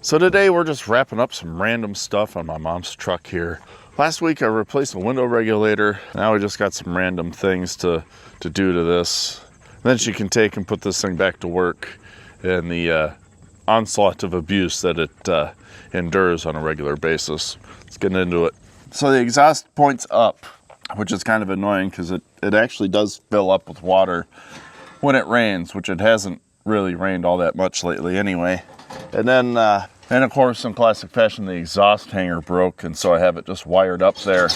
So today we're just wrapping up some random stuff on my mom's truck here. Last week I replaced a window regulator. Now we just got some random things to do to this. Then she can take and put this thing back to work in the onslaught of abuse that it endures on a regular basis. Let's get into it. So the exhaust points up, which is kind of annoying because it actually does fill up with water when it rains, which it hasn't really rained all that much lately anyway. And then of course, in classic fashion, the exhaust hanger broke, and so I have it just wired up there.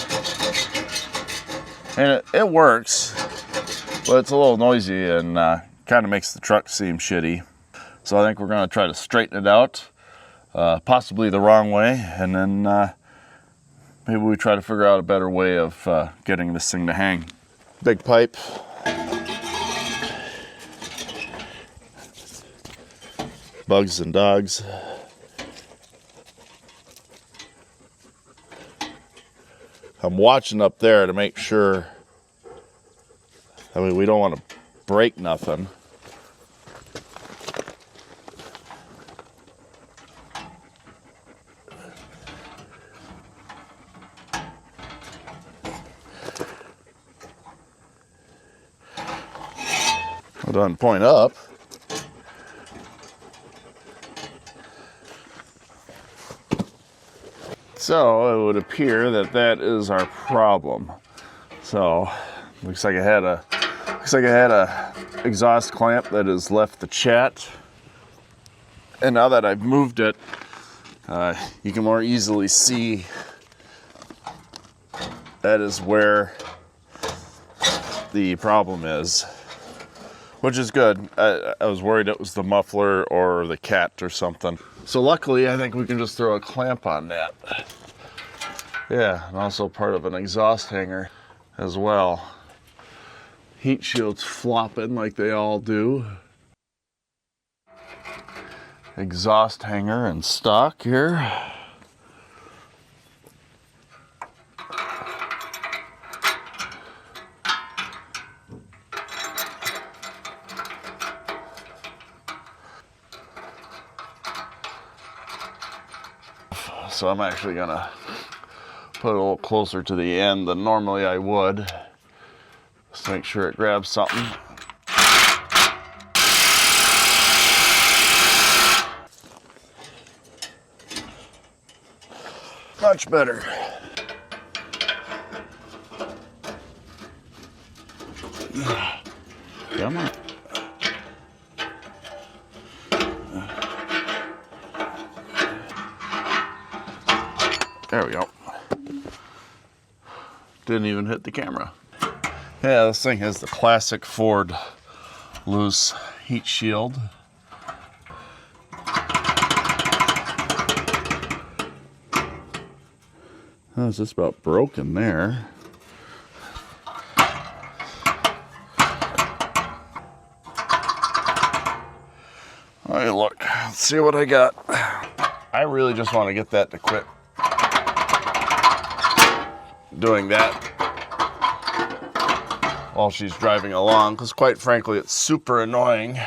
And it works, but it's a little noisy and kind of makes the truck seem shitty. So I think we're going to try to straighten it out, possibly the wrong way, and then maybe we try to figure out a better way of getting this thing to hang. Big pipe. Bugs and dogs. I'm watching up there to make sure. I mean, we don't want to break nothing. It doesn't point up. So it would appear that that is our problem. So looks like I had a exhaust clamp that has left the chat, and now that I've moved it, you can more easily see that is where the problem is, which is good. I was worried it was the muffler or the cat or something. So luckily, I think we can just throw a clamp on that. Yeah, and also part of an exhaust hanger as well. Heat shields flopping like they all do. Exhaust hanger in stock here. So I'm actually gonna put it a little closer to the end than normally I would, just to make sure it grabs something. Much better. Come on. There we go. Didn't even hit the camera. Yeah, this thing has the classic Ford loose heat shield. Oh, it's just about broken there. All right, look, let's see what I got. I really just want to get that to quit doing that while she's driving along, because quite frankly it's super annoying.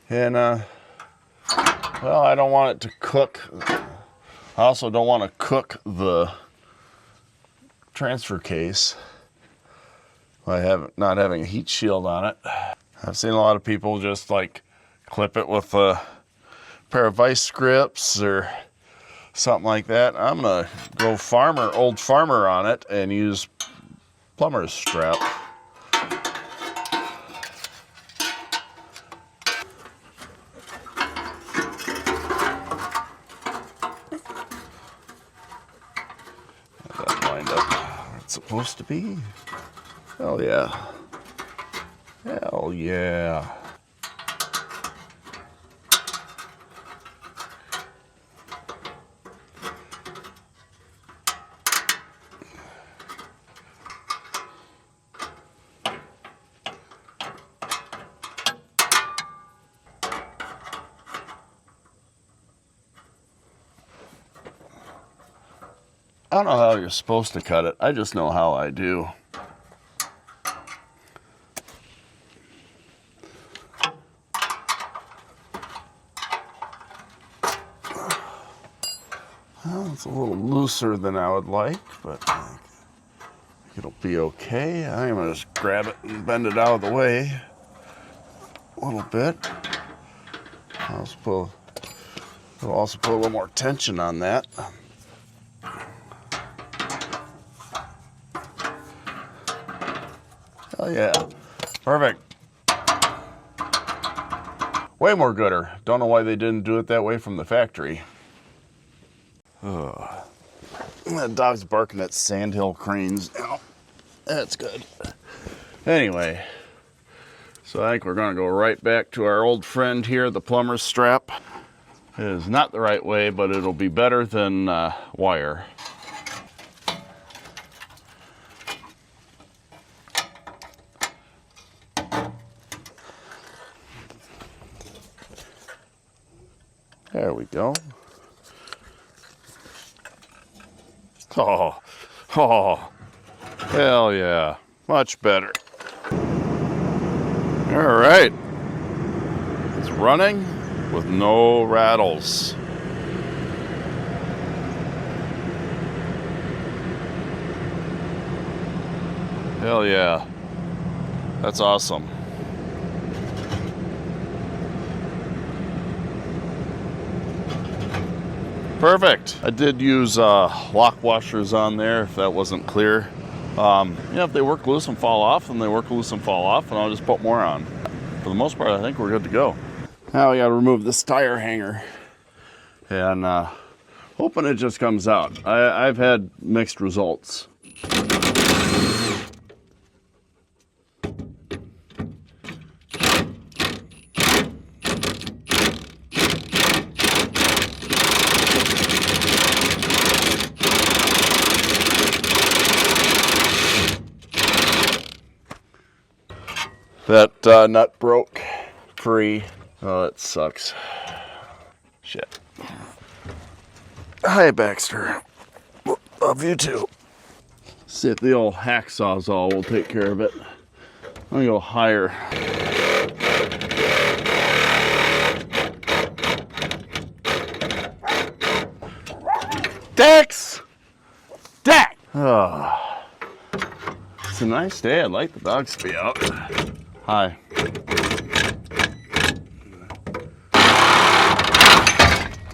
And well, I don't want it to cook. I also don't want to cook the transfer case by not having a heat shield on it. I've seen a lot of people just like clip it with a pair of vice grips or something like that. I'm gonna go old farmer on it and use Plumbers strap. That lined up where it's supposed to be. Hell yeah. Hell yeah. I don't know how you're supposed to cut it. I just know how I do. Well, it's a little looser than I would like, but I think it'll be okay. I'm gonna just grab it and bend it out of the way a little bit. It'll also put a little more tension on that. Oh yeah, perfect. Way more gooder. Don't know why they didn't do it that way from the factory. That dog's barking at sandhill cranes now. That's good. Anyway, so I think we're gonna go right back to our old friend here, the plumber's strap. It is not the right way, but it'll be better than wire. There we go. Oh, hell yeah, much better. All right, it's running with no rattles. Hell yeah, that's awesome. Perfect. I did use lock washers on there if that wasn't clear. If they work loose and fall off, then they work loose and fall off, and I'll just put more on. For the most part, I think we're good to go. Now we got to remove this tire hanger, and hoping it just comes out. I've had mixed results. That nut broke free. Oh, that sucks. Shit. Hi, Baxter. Love you too. See if the old hack Sawzall will take care of it. I'm gonna go higher. Dex! Dex! Oh. It's a nice day. I'd like the dogs to be out. Hi.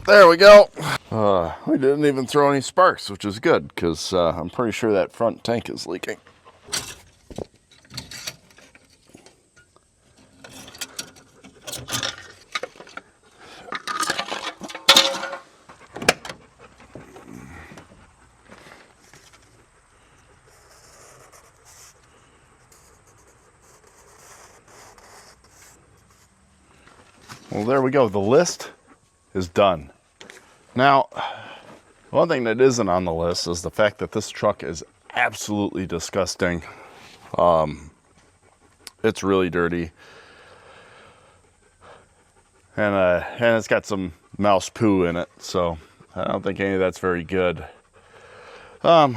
There we go. We didn't even throw any sparks, which is good, because I'm pretty sure that front tank is leaking. Well, there we go. The list is done. Now, one thing that isn't on the list is the fact that this truck is absolutely disgusting. It's really dirty. And it's got some mouse poo in it, so I don't think any of that's very good. So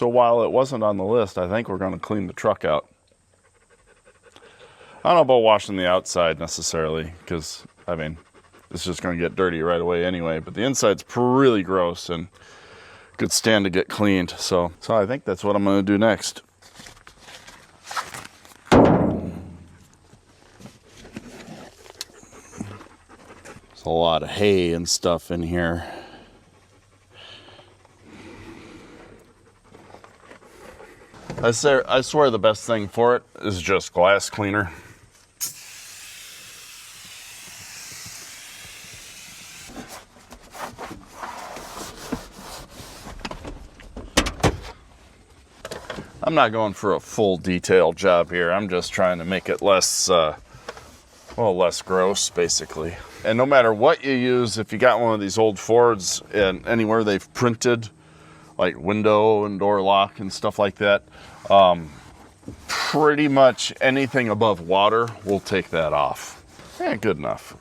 while it wasn't on the list, I think we're going to clean the truck out. I don't know about washing the outside necessarily, because, I mean, it's just going to get dirty right away anyway. But the inside's really gross and could stand to get cleaned. So I think that's what I'm going to do next. There's a lot of hay and stuff in here. I swear the best thing for it is just glass cleaner. I'm not going for a full detailed job here. I'm just trying to make it less, less gross, basically. And no matter what you use, if you got one of these old Fords and anywhere they've printed, like window and door lock and stuff like that, pretty much anything above water will take that off. Good enough.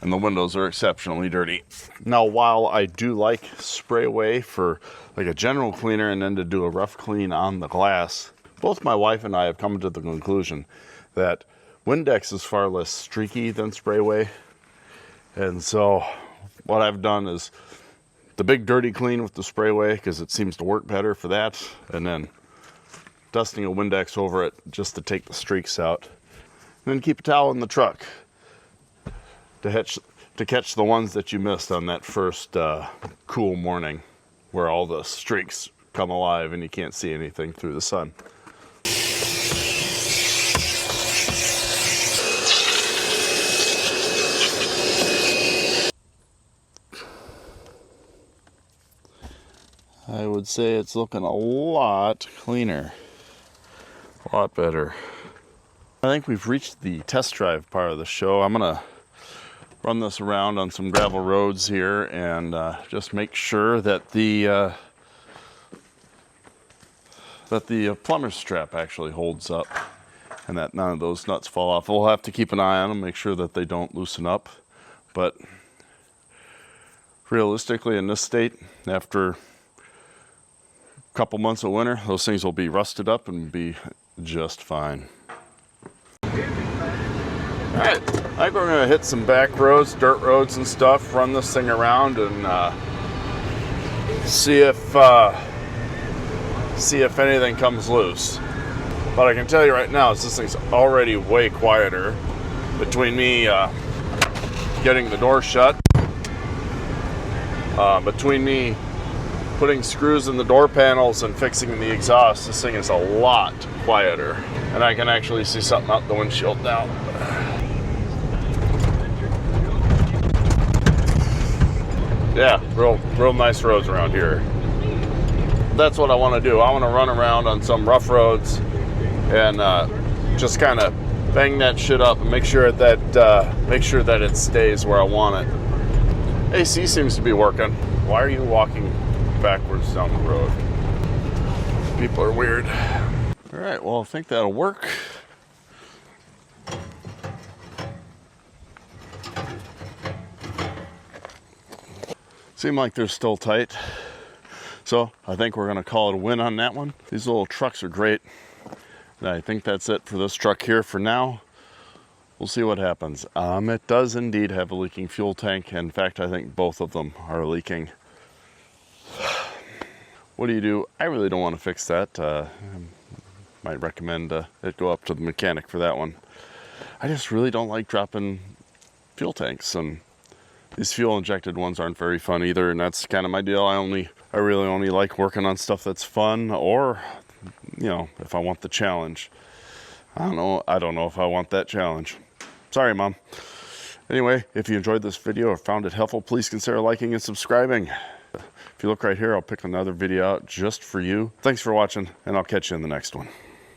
And the windows are exceptionally dirty. Now, while I do like spray away for like a general cleaner and then to do a rough clean on the glass, both my wife and I have come to the conclusion that Windex is far less streaky than spray away. And so what I've done is the big dirty clean with the sprayway, because it seems to work better for that, and then dusting a Windex over it just to take the streaks out. And then keep a towel in the truck to catch the ones that you missed on that first cool morning where all the streaks come alive and you can't see anything through the sun. I would say it's looking a lot cleaner, a lot better. I think we've reached the test drive part of the show. I'm gonna run this around on some gravel roads here and just make sure that the plumber's strap actually holds up and that none of those nuts fall off. We'll have to keep an eye on them, make sure that they don't loosen up. But realistically, in this state, after a couple months of winter, those things will be rusted up and be just fine. Alright, I think we're going to hit some back roads, dirt roads and stuff, run this thing around and see if anything comes loose. But I can tell you right now, this thing's already way quieter. Between me getting the door shut, between me putting screws in the door panels and fixing the exhaust, this thing is a lot quieter. And I can actually see something out the windshield now. Yeah, real nice roads around here. That's what I want to do. I want to run around on some rough roads and just kind of bang that shit up and make sure that it stays where I want it. AC seems to be working. Why are you walking backwards down the road? People are weird. All right, well, I think that'll work. Seem like they're still tight. So I think we're gonna call it a win on that one. These little trucks are great. And I think that's it for this truck here for now. We'll see what happens. It does indeed have a leaking fuel tank. In fact, I think both of them are leaking. What do you do? I really don't want to fix that. Might recommend it go up to the mechanic for that one. I just really don't like dropping fuel tanks, and these fuel injected ones aren't very fun either, and that's kind of my deal. I really only like working on stuff that's fun, or, you know, if I want the challenge. I don't know if I want that challenge. Sorry, Mom. Anyway, if you enjoyed this video or found it helpful, please consider liking and subscribing. If you look right here, I'll pick another video out just for you. Thanks for watching, and I'll catch you in the next one.